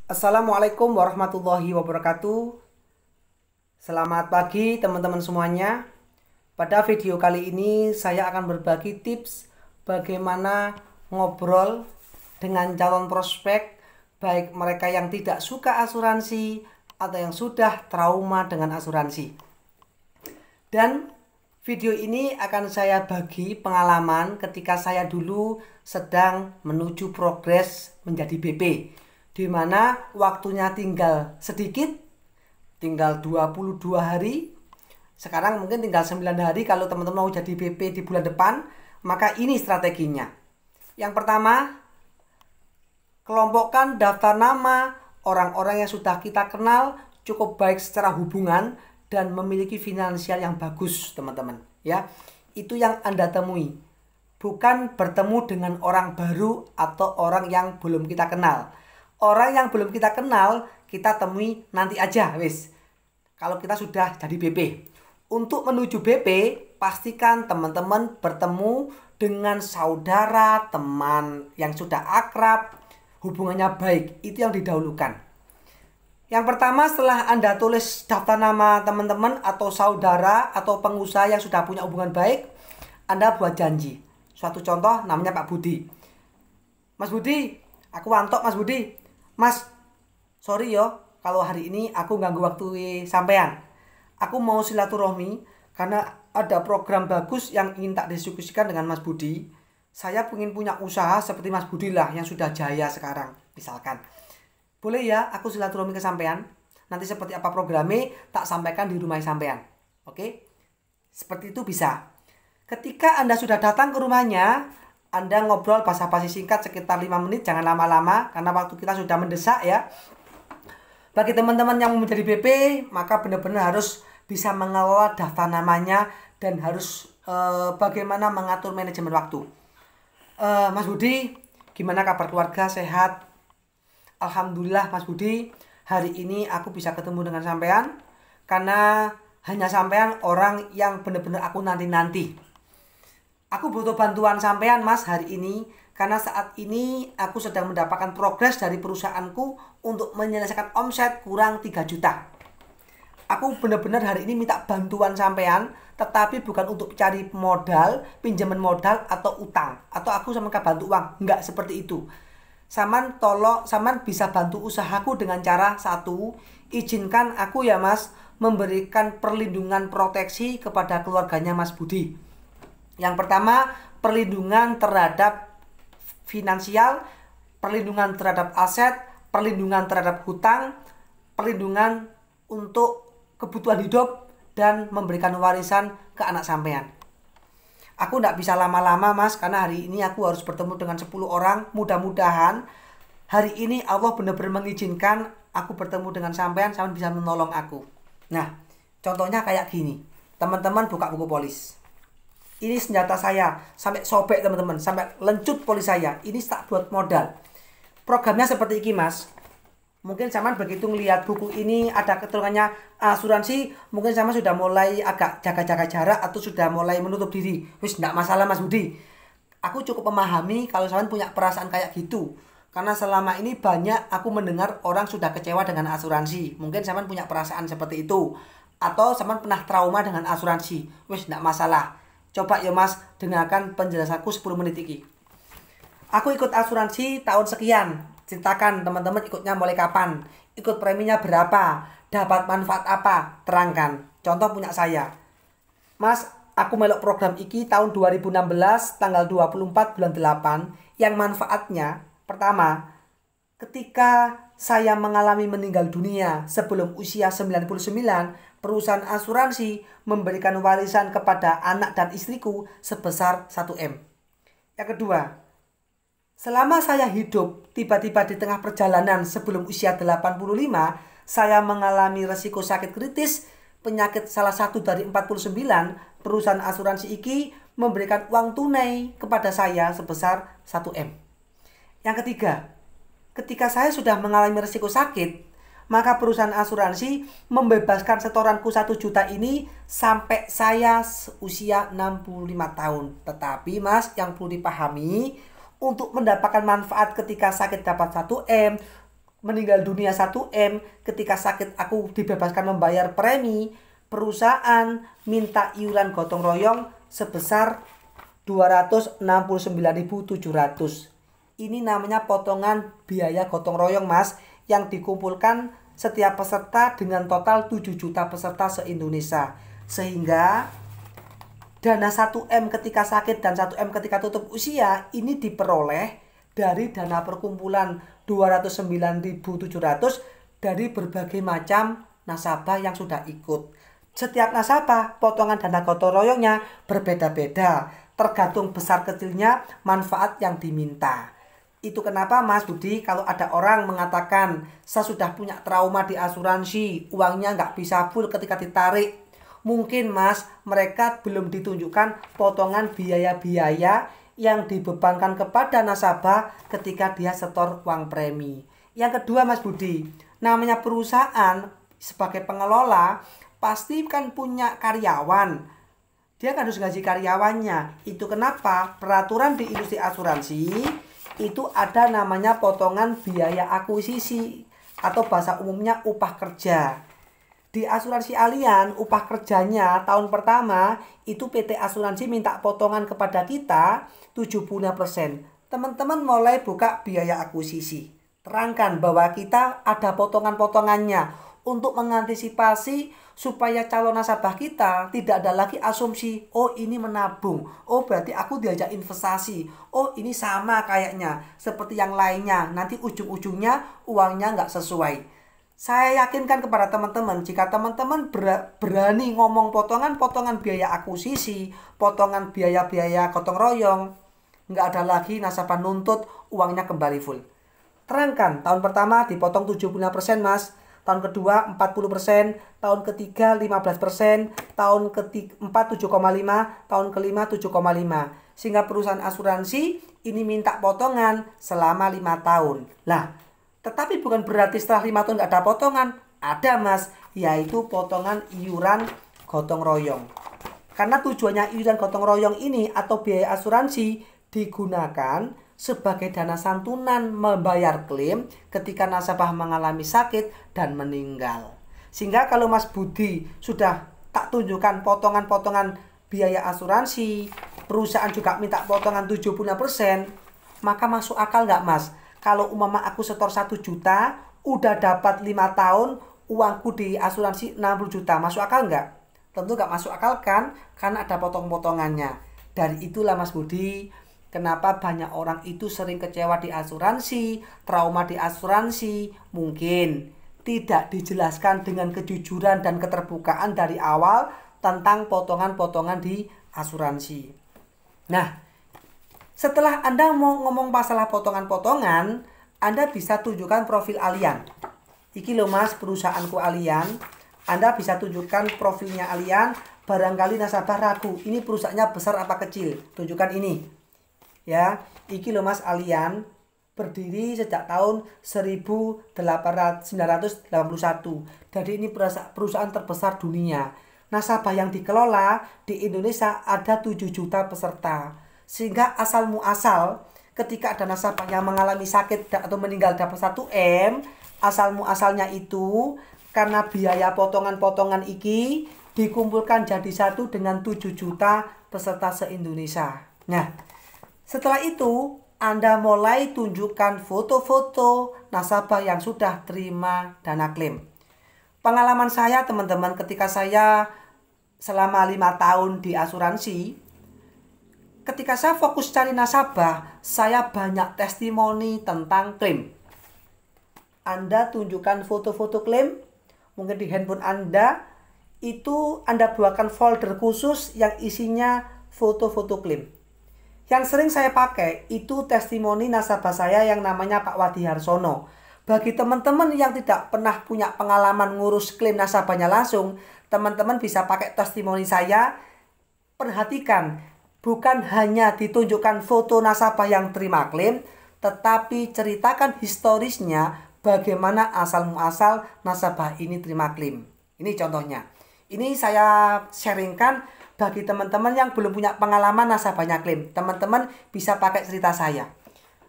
Assalamualaikum warahmatullahi wabarakatuh. Selamat pagi teman-teman semuanya. Pada video kali ini saya akan berbagi tips bagaimana ngobrol dengan calon prospek, baik mereka yang tidak suka asuransi atau yang sudah trauma dengan asuransi. Dan video ini akan saya bagi pengalaman ketika saya dulu sedang menuju progres menjadi BP, di mana waktunya tinggal sedikit, tinggal 22 hari. Sekarang mungkin tinggal 9 hari kalau teman-teman mau jadi BP di bulan depan. Maka ini strateginya. Yang pertama, kelompokkan daftar nama orang-orang yang sudah kita kenal, cukup baik secara hubungan dan memiliki finansial yang bagus, teman-teman. Ya, itu yang Anda temui. Bukan bertemu dengan orang baru atau orang yang belum kita kenal. Orang yang belum kita kenal, kita temui nanti aja, wis. Kalau kita sudah jadi BP. Untuk menuju BP, pastikan teman-teman bertemu dengan saudara, teman yang sudah akrab, hubungannya baik. Itu yang didahulukan. Yang pertama, setelah Anda tulis daftar nama teman-teman atau saudara atau pengusaha yang sudah punya hubungan baik, Anda buat janji. Suatu contoh namanya Pak Budi. Mas Budi, aku wantok Mas Budi. Mas, sorry yo kalau hari ini aku ganggu waktu sampean. Aku mau silaturahmi karena ada program bagus yang ingin tak diskusikan dengan Mas Budi. Saya ingin punya usaha seperti Mas Budi lah yang sudah jaya sekarang, misalkan. Boleh ya aku silaturahmi ke sampean? Nanti seperti apa programnya tak sampaikan di rumah sampean. Oke? Seperti itu bisa. Ketika Anda sudah datang ke rumahnya, Anda ngobrol basa-basi singkat sekitar 5 menit, jangan lama-lama karena waktu kita sudah mendesak ya. Bagi teman-teman yang mau menjadi BP, maka benar-benar harus bisa mengelola daftar namanya dan harus bagaimana mengatur manajemen waktu. Mas Budi, gimana kabar keluarga, sehat? Alhamdulillah Mas Budi, hari ini aku bisa ketemu dengan sampean karena hanya sampean orang yang benar-benar aku nanti-nanti. Aku butuh bantuan sampean Mas hari ini karena saat ini aku sedang mendapatkan progres dari perusahaanku untuk menyelesaikan omset kurang 3 juta. Aku benar-benar hari ini minta bantuan sampean, tetapi bukan untuk cari modal, pinjaman modal atau utang, atau aku sama bantu uang, enggak seperti itu. Saman bisa bantu usahaku dengan cara satu, izinkan aku ya Mas memberikan perlindungan proteksi kepada keluarganya Mas Budi. Yang pertama, perlindungan terhadap finansial, perlindungan terhadap aset, perlindungan terhadap hutang, perlindungan untuk kebutuhan hidup, dan memberikan warisan ke anak sampean. Aku tidak bisa lama-lama Mas, karena hari ini aku harus bertemu dengan 10 orang. Mudah-mudahan hari ini Allah benar-benar mengizinkan aku bertemu dengan sampean bisa menolong aku. Nah, contohnya kayak gini. Teman-teman buka buku polis. Ini senjata saya, sampai sobek teman-teman, sampai lencut polis saya. Ini tak buat modal. Programnya seperti ini Mas. Mungkin sama begitu ngelihat buku ini ada keterangannya asuransi, mungkin sama sudah mulai agak jaga-jaga jarak atau sudah mulai menutup diri. Wis enggak masalah Mas Budi. Aku cukup memahami kalau sama punya perasaan kayak gitu. Karena selama ini banyak aku mendengar orang sudah kecewa dengan asuransi. Mungkin sama punya perasaan seperti itu. Atau sama pernah trauma dengan asuransi. Wis enggak masalah. Coba ya Mas, dengarkan penjelasanku 10 menit ini. Aku ikut asuransi tahun sekian. Ceritakan teman-teman ikutnya mulai kapan, ikut preminya berapa, dapat manfaat apa, terangkan. Contoh punya saya. Mas, aku melok program iki tahun 2016 tanggal 24 bulan 8 yang manfaatnya pertama, ketika saya mengalami meninggal dunia sebelum usia 99, perusahaan asuransi memberikan warisan kepada anak dan istriku sebesar 1M. Yang kedua, selama saya hidup, tiba-tiba di tengah perjalanan sebelum usia 85, saya mengalami resiko sakit kritis, penyakit salah satu dari 49, perusahaan asuransi iki memberikan uang tunai kepada saya sebesar 1M. Yang ketiga, ketika saya sudah mengalami resiko sakit, maka perusahaan asuransi membebaskan setoranku 1 juta ini sampai saya usia 65 tahun. Tetapi Mas, yang perlu dipahami, untuk mendapatkan manfaat ketika sakit dapat 1M, meninggal dunia 1M, ketika sakit aku dibebaskan membayar premi, perusahaan minta iuran gotong royong sebesar 269.700. Ini namanya potongan biaya gotong royong, Mas, yang dikumpulkan setiap peserta dengan total 7 juta peserta se-Indonesia. Sehingga dana 1M ketika sakit dan 1M ketika tutup usia ini diperoleh dari dana perkumpulan 209.700 dari berbagai macam nasabah yang sudah ikut. Setiap nasabah potongan dana gotong royongnya berbeda-beda, tergantung besar kecilnya manfaat yang diminta. Itu kenapa Mas Budi, kalau ada orang mengatakan saya sudah punya trauma di asuransi, uangnya nggak bisa full ketika ditarik. Mungkin Mas, mereka belum ditunjukkan potongan biaya-biaya yang dibebankan kepada nasabah ketika dia setor uang premi. Yang kedua Mas Budi, namanya perusahaan sebagai pengelola pasti kan punya karyawan. Dia kan harus gaji karyawannya. Itu kenapa peraturan di industri asuransi itu ada namanya potongan biaya akuisisi atau bahasa umumnya upah kerja. Di asuransi Allianz, upah kerjanya tahun pertama itu PT Asuransi minta potongan kepada kita 75%. Teman-teman mulai buka biaya akuisisi. Terangkan bahwa kita ada potongan-potongannya untuk mengantisipasi supaya calon nasabah kita tidak ada lagi asumsi, oh ini menabung, oh berarti aku diajak investasi, oh ini sama kayaknya seperti yang lainnya, nanti ujung-ujungnya uangnya nggak sesuai. Saya yakinkan kepada teman-teman, jika teman-teman berani ngomong potongan-potongan biaya akuisisi, potongan biaya-biaya gotong royong, nggak ada lagi nasabah nuntut uangnya kembali full. Terangkan, tahun pertama dipotong 75% Mas, tahun kedua 40%, tahun ketiga 15%, tahun keempat 7,5%, tahun kelima 7,5%. Sehingga perusahaan asuransi ini minta potongan selama 5 tahun. Lah, tetapi bukan berarti setelah 5 tahun nggak ada potongan. Ada Mas, yaitu potongan iuran gotong royong. Karena tujuannya iuran gotong royong ini atau biaya asuransi digunakan sebagai dana santunan membayar klaim ketika nasabah mengalami sakit dan meninggal. Sehingga kalau Mas Budi sudah tak tunjukkan potongan-potongan biaya asuransi, perusahaan juga minta potongan 70%, maka masuk akal nggak Mas? Kalau umpama aku setor 1 juta, udah dapat 5 tahun, uangku di asuransi 60 juta, masuk akal nggak? Tentu nggak masuk akal kan, karena ada potong-potongannya. Dari itulah Mas Budi, kenapa banyak orang itu sering kecewa di asuransi, trauma di asuransi, mungkin tidak dijelaskan dengan kejujuran dan keterbukaan dari awal tentang potongan-potongan di asuransi. Nah, setelah Anda mau ngomong masalah potongan-potongan, Anda bisa tunjukkan profil Allianz. Iki loh Mas, perusahaanku Allianz. Anda bisa tunjukkan profilnya Allianz. Barangkali nasabah ragu, ini perusahaannya besar apa kecil? Tunjukkan ini. Ya, iki loh Mas Allianz, berdiri sejak tahun 1981. Jadi ini perusahaan terbesar dunia. Nasabah yang dikelola di Indonesia ada 7 juta peserta. Sehingga asal muasal ketika ada nasabah yang mengalami sakit atau meninggal dapat 1M, asal muasalnya itu karena biaya potongan-potongan iki dikumpulkan jadi satu dengan 7 juta peserta se-Indonesia. Nah, setelah itu Anda mulai tunjukkan foto-foto nasabah yang sudah terima dana klaim. Pengalaman saya teman-teman ketika saya selama 5 tahun di asuransi, ketika saya fokus cari nasabah, saya banyak testimoni tentang klaim. Anda tunjukkan foto-foto klaim, mungkin di handphone Anda, itu Anda buatkan folder khusus yang isinya foto-foto klaim. Yang sering saya pakai itu testimoni nasabah saya yang namanya Pak Wadi Harsono. Bagi teman-teman yang tidak pernah punya pengalaman ngurus klaim nasabahnya langsung, teman-teman bisa pakai testimoni saya. Perhatikan, bukan hanya ditunjukkan foto nasabah yang terima klaim, tetapi ceritakan historisnya bagaimana asal muasal nasabah ini terima klaim. Ini contohnya. Ini saya sharingkan bagi teman-teman yang belum punya pengalaman nasabahnya klaim. Teman-teman bisa pakai cerita saya.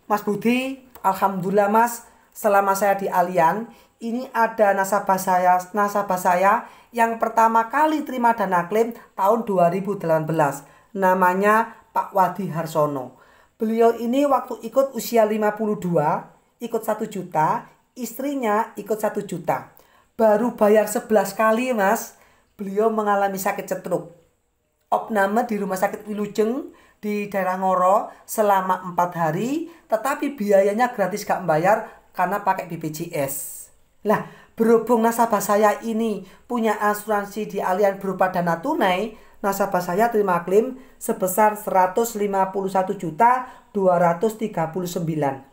Mas Budi, alhamdulillah Mas, selama saya di Allianz, ini ada nasabah saya yang pertama kali terima dana klaim tahun 2018. Namanya Pak Wadi Harsono. Beliau ini waktu ikut usia 52, ikut 1 juta, istrinya ikut 1 juta. Baru bayar 11 kali mas, beliau mengalami sakit stroke. Opname di rumah sakit Wilujeng di daerah Ngoro selama 4 hari, tetapi biayanya gratis gak membayar karena pakai BPJS. Nah, berhubung nasabah saya ini punya asuransi di Allianz berupa dana tunai, nasabah saya terima klaim sebesar 151.239.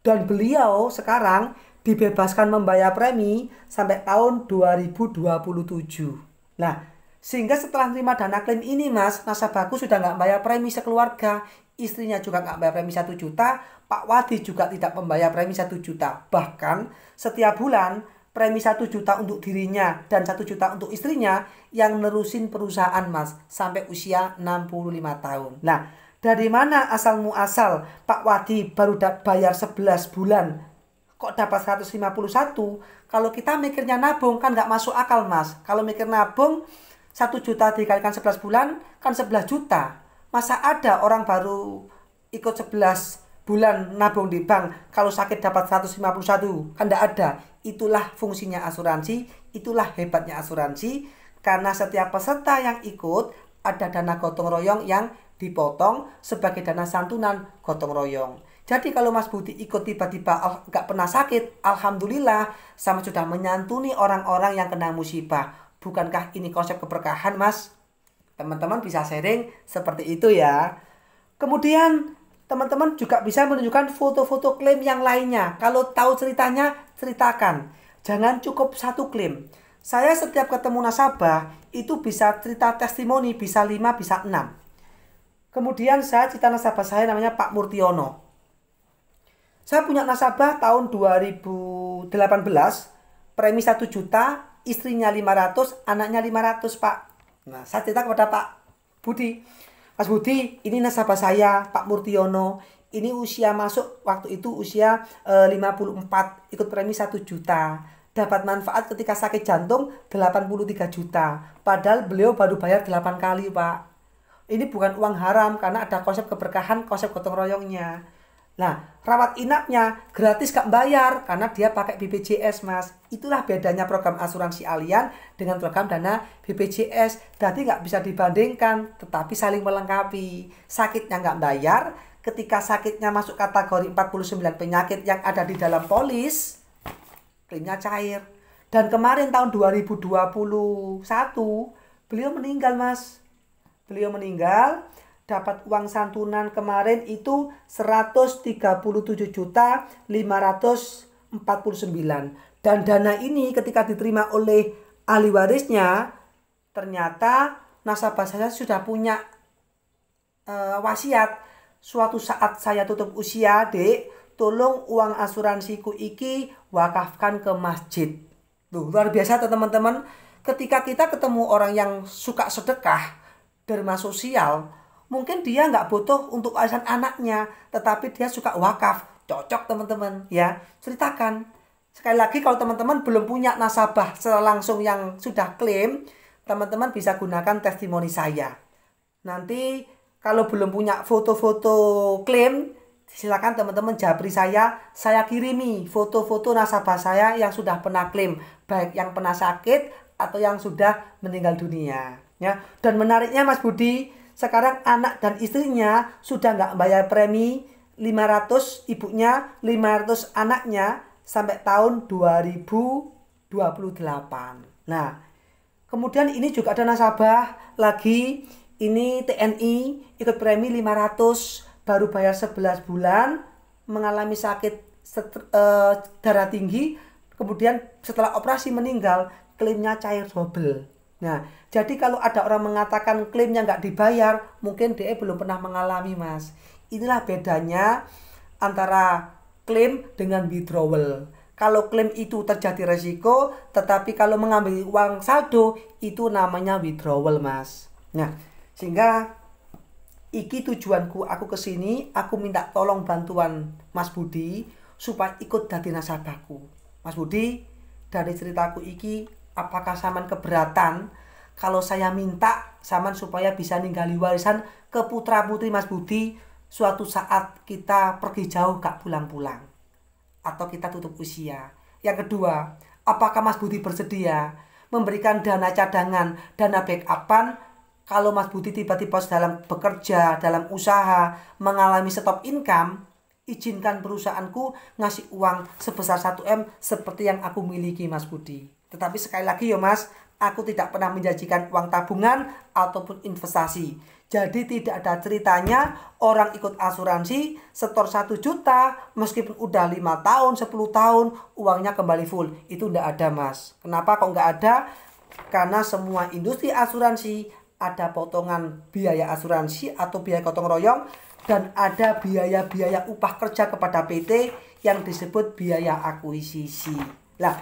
Dan beliau sekarang dibebaskan membayar premi sampai tahun 2027. Nah, sehingga setelah terima dana klaim ini mas, nasabahku sudah nggak bayar premi sekeluarga. Istrinya juga nggak bayar premi 1 juta. Pak Wadi juga tidak membayar premi 1 juta. Bahkan setiap bulan premi 1 juta untuk dirinya dan 1 juta untuk istrinya yang nerusin perusahaan mas sampai usia 65 tahun. Nah, dari mana asal muasal Pak Wadi baru bayar 11 bulan kok dapat 151? Kalau kita mikirnya nabung kan nggak masuk akal mas. Kalau mikir nabung 1 juta dikalikan 11 bulan kan 11 juta. Masa ada orang baru ikut 11 bulan nabung di bank kalau sakit dapat 151? Kan tidak ada. Itulah fungsinya asuransi, itulah hebatnya asuransi. Karena setiap peserta yang ikut ada dana gotong royong yang dipotong sebagai dana santunan gotong royong. Jadi kalau Mas Budi ikut tiba-tiba nggak pernah sakit, alhamdulillah sama sudah menyantuni orang-orang yang kena musibah. Bukankah ini konsep keberkahan mas? Teman-teman bisa sharing seperti itu ya. Kemudian teman-teman juga bisa menunjukkan foto-foto klaim yang lainnya. Kalau tahu ceritanya, ceritakan. Jangan cukup 1 klaim. Saya setiap ketemu nasabah itu bisa cerita testimoni, bisa 5, bisa 6. Kemudian saya cerita nasabah saya namanya Pak Murtiono. Saya punya nasabah tahun 2018, premi 1 juta, istrinya 500, anaknya 500 Pak. Nah, saya cerita kepada Pak Budi. Mas Budi, ini nasabah saya, Pak Murtiono. Ini usia masuk waktu itu usia 54, ikut premi 1 juta. Dapat manfaat ketika sakit jantung 83 juta. Padahal beliau baru bayar 8 kali Pak. Ini bukan uang haram karena ada konsep keberkahan, konsep gotong royongnya. Nah, rawat inapnya gratis gak bayar karena dia pakai BPJS mas. Itulah bedanya program asuransi Allianz dengan program dana BPJS. Jadi gak bisa dibandingkan, tetapi saling melengkapi. Sakitnya gak bayar, ketika sakitnya masuk kategori 49 penyakit yang ada di dalam polis, klaimnya cair. Dan kemarin tahun 2021 beliau meninggal mas. Beliau meninggal. Dapat uang santunan kemarin itu 137.549. Dan dana ini ketika diterima oleh ahli warisnya, ternyata nasabah saya sudah punya wasiat. Suatu saat saya tutup usia, dek, tolong uang asuransiku iki wakafkan ke masjid. Tuh, luar biasa teman-teman. Ketika kita ketemu orang yang suka sedekah, derma sosial, mungkin dia nggak butuh untuk arisan anaknya, tetapi dia suka wakaf. Cocok teman-teman ya. Ceritakan. Sekali lagi kalau teman-teman belum punya nasabah secara langsung yang sudah klaim, teman-teman bisa gunakan testimoni saya. Nanti kalau belum punya foto-foto klaim, silakan teman-teman japri saya kirimi foto-foto nasabah saya yang sudah pernah klaim, baik yang pernah sakit atau yang sudah meninggal dunia ya. Dan menariknya Mas Budi, sekarang anak dan istrinya sudah nggak bayar premi, 500 ibunya, 500 anaknya sampai tahun 2028. Nah, kemudian ini juga ada nasabah lagi, ini TNI ikut premi 500, baru bayar 11 bulan, mengalami sakit darah tinggi, kemudian setelah operasi meninggal, klaimnya cair double. Nah, jadi kalau ada orang mengatakan klaimnya nggak dibayar, mungkin dia belum pernah mengalami mas. Inilah bedanya antara klaim dengan withdrawal. Kalau klaim itu terjadi resiko, tetapi kalau mengambil uang saldo, itu namanya withdrawal mas. Nah, sehingga iki tujuanku aku kesini, aku minta tolong bantuan Mas Budi, supaya ikut dadi nasabahku. Mas Budi, dari ceritaku iki, apakah sampean keberatan kalau saya minta sampean supaya bisa ninggali warisan ke putra putri Mas Budi suatu saat kita pergi jauh gak pulang-pulang atau kita tutup usia? Yang kedua, apakah Mas Budi bersedia memberikan dana cadangan, dana backupan kalau Mas Budi tiba-tiba dalam bekerja, dalam usaha mengalami stop income? Izinkan perusahaanku ngasih uang sebesar 1M seperti yang aku miliki Mas Budi. Tetapi sekali lagi ya Mas, aku tidak pernah menjanjikan uang tabungan ataupun investasi. Jadi tidak ada ceritanya orang ikut asuransi setor 1 juta meskipun udah 5 tahun, 10 tahun uangnya kembali full. Itu tidak ada Mas. Kenapa kok nggak ada? Karena semua industri asuransi ada potongan biaya asuransi atau biaya gotong royong, dan ada biaya-biaya upah kerja kepada PT yang disebut biaya akuisisi. Nah,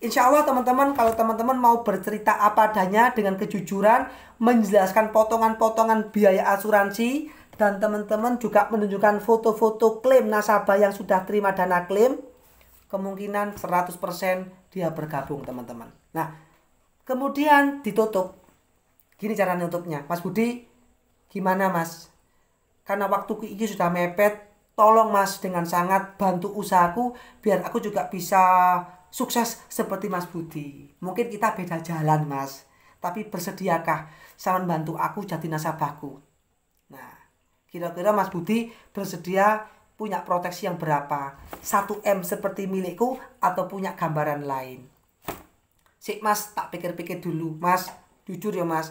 insya Allah teman-teman, kalau teman-teman mau bercerita apa adanya dengan kejujuran, menjelaskan potongan-potongan biaya asuransi, dan teman-teman juga menunjukkan foto-foto klaim nasabah yang sudah terima dana klaim, kemungkinan 100% dia bergabung teman-teman. Nah, kemudian ditutup. Gini cara nutupnya. Mas Budi, gimana Mas? Karena waktuku ini sudah mepet, tolong Mas dengan sangat bantu usahaku biar aku juga bisa sukses seperti Mas Budi. Mungkin kita beda jalan Mas, tapi bersediakah sampean bantu aku jadi nasabahku? Nah, kira-kira Mas Budi bersedia punya proteksi yang berapa? 1M seperti milikku atau punya gambaran lain? Sik Mas, tak pikir-pikir dulu Mas, jujur ya Mas,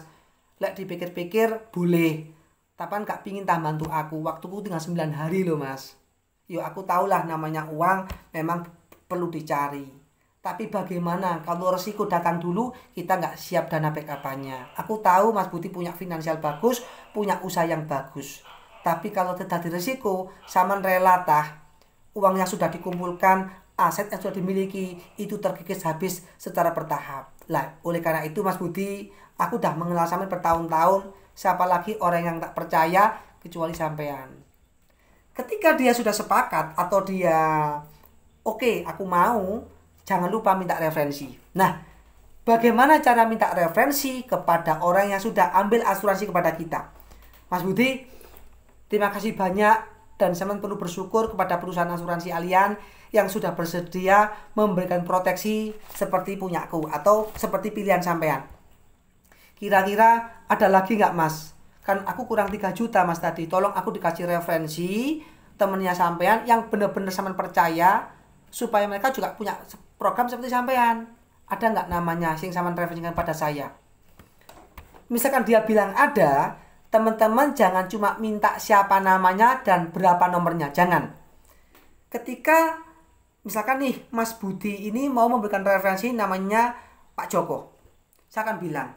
lek dipikir-pikir boleh. Tapi gak pingin bantu aku, waktuku tinggal 9 hari loh Mas. Yo aku tahulah namanya uang memang perlu dicari. Tapi bagaimana kalau resiko datang dulu kita gak siap dana backupannya. Aku tahu Mas Budi punya finansial bagus, punya usaha yang bagus. Tapi kalau terjadi resiko, saman rela tah uang yang sudah dikumpulkan, aset yang sudah dimiliki itu terkikis habis secara bertahap. Lah, oleh karena itu Mas Budi, aku udah mengenal sampean bertahun-tahun. Siapa lagi orang yang tak percaya kecuali sampean. Ketika dia sudah sepakat atau dia oke, aku mau, jangan lupa minta referensi. Nah, bagaimana cara minta referensi kepada orang yang sudah ambil asuransi kepada kita? Mas Budi, terima kasih banyak dan sampean perlu bersyukur kepada perusahaan asuransi Allianz yang sudah bersedia memberikan proteksi seperti punyaku atau seperti pilihan sampean. Kira-kira ada lagi nggak Mas? Kan aku kurang 3 juta Mas tadi. Tolong aku dikasih referensi temennya sampean yang benar-benar sampean percaya supaya mereka juga punya program seperti sampean. Ada nggak namanya sing sampean referensikan pada saya? Misalkan dia bilang ada, teman-teman jangan cuma minta siapa namanya dan berapa nomornya. Jangan. Ketika misalkan nih Mas Budi ini mau memberikan referensi namanya Pak Joko, saya akan bilang,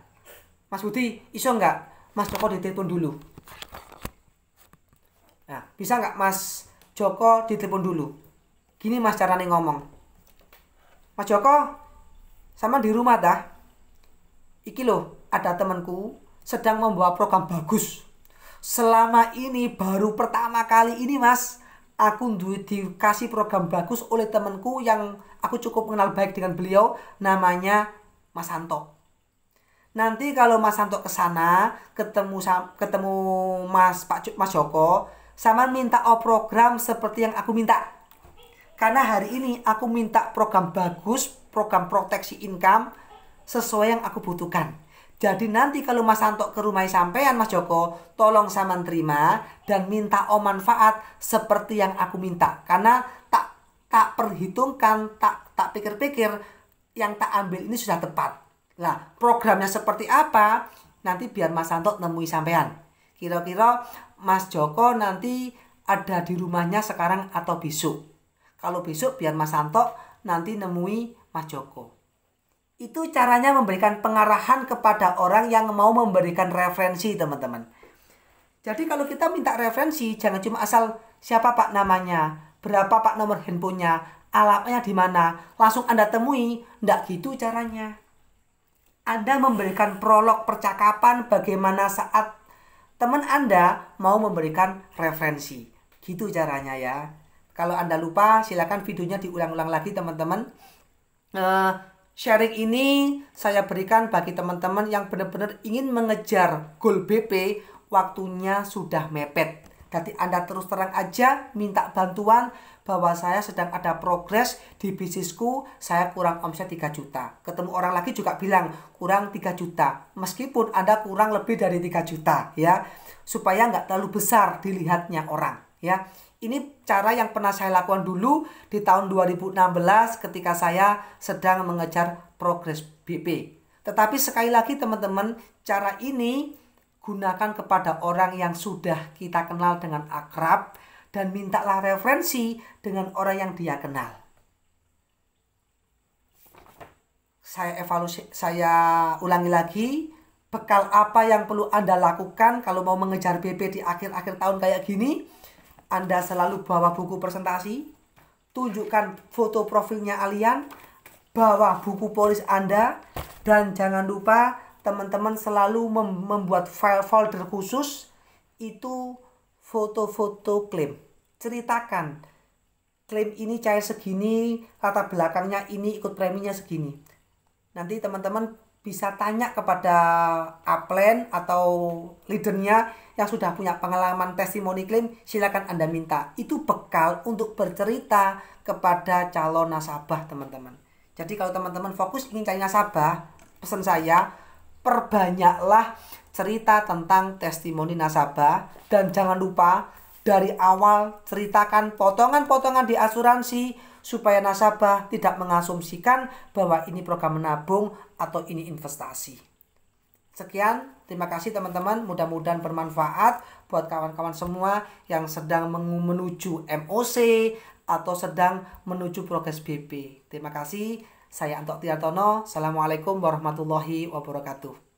Mas Budi, iso nggak Mas Joko ditelepon dulu? Nah, bisa nggak Mas Joko ditelepon dulu? Gini Mas caranya ngomong. Mas Joko, sama di rumah dah. Iki loh, ada temanku sedang membawa program bagus. Selama ini baru pertama kali ini Mas, aku dikasih program bagus oleh temanku yang aku cukup mengenal baik dengan beliau, namanya Mas Santo. Nanti kalau Mas Santo kesana ketemu Mas Joko, sama minta program seperti yang aku minta. Karena hari ini aku minta program bagus, program proteksi income sesuai yang aku butuhkan. Jadi nanti kalau Mas Santo ke rumah sampean Mas Joko, tolong sama terima dan minta manfaat seperti yang aku minta. Karena tak perhitungkan, tak pikir-pikir yang tak ambil ini sudah tepat. Nah, programnya seperti apa? Nanti biar Mas Santo nemui sampean. Kira-kira Mas Joko nanti ada di rumahnya sekarang atau besok. Kalau besok biar Mas Santo nanti nemui Mas Joko. Itu caranya memberikan pengarahan kepada orang yang mau memberikan referensi, teman-teman. Jadi kalau kita minta referensi, jangan cuma asal siapa Pak namanya, berapa Pak nomor handphonenya, alamatnya di mana, langsung Anda temui. Nggak gitu caranya. Anda memberikan prolog percakapan bagaimana saat teman Anda mau memberikan referensi. Gitu caranya ya. Kalau Anda lupa, silakan videonya diulang-ulang lagi teman-teman. Sharing ini saya berikan bagi teman-teman yang benar-benar ingin mengejar goal BP, waktunya sudah mepet. Jadi Anda terus terang aja minta bantuan bahwa saya sedang ada progres di bisnisku, saya kurang omset 3 juta. Ketemu orang lagi juga bilang kurang 3 juta. Meskipun Anda kurang lebih dari 3 juta ya. Supaya nggak terlalu besar dilihatnya orang ya. Ini cara yang pernah saya lakukan dulu di tahun 2016 ketika saya sedang mengejar progres BP. Tetapi sekali lagi teman-teman, cara ini gunakan kepada orang yang sudah kita kenal dengan akrab dan mintalah referensi dengan orang yang dia kenal. Saya ulangi lagi, bekal apa yang perlu Anda lakukan kalau mau mengejar BP di akhir-akhir tahun kayak gini? Anda selalu bawa buku presentasi, tunjukkan foto profilnya kalian, bawa buku polis Anda, dan jangan lupa teman-teman selalu membuat file folder khusus, itu foto-foto klaim. Ceritakan, klaim ini cair segini, latar belakangnya ini, ikut preminya segini. Nanti teman-teman bisa tanya kepada upline atau leadernya yang sudah punya pengalaman testimoni klaim, silakan Anda minta. Itu bekal untuk bercerita kepada calon nasabah teman-teman. Jadi kalau teman-teman fokus ingin cari nasabah, pesan saya, perbanyaklah cerita tentang testimoni nasabah. Dan jangan lupa dari awal ceritakan potongan-potongan di asuransi supaya nasabah tidak mengasumsikan bahwa ini program menabung atau ini investasi. Sekian, terima kasih teman-teman, mudah-mudahan bermanfaat buat kawan-kawan semua yang sedang menuju MOC atau sedang menuju progres BP. Terima kasih, saya Anto Tiartono. Assalamualaikum warahmatullahi wabarakatuh.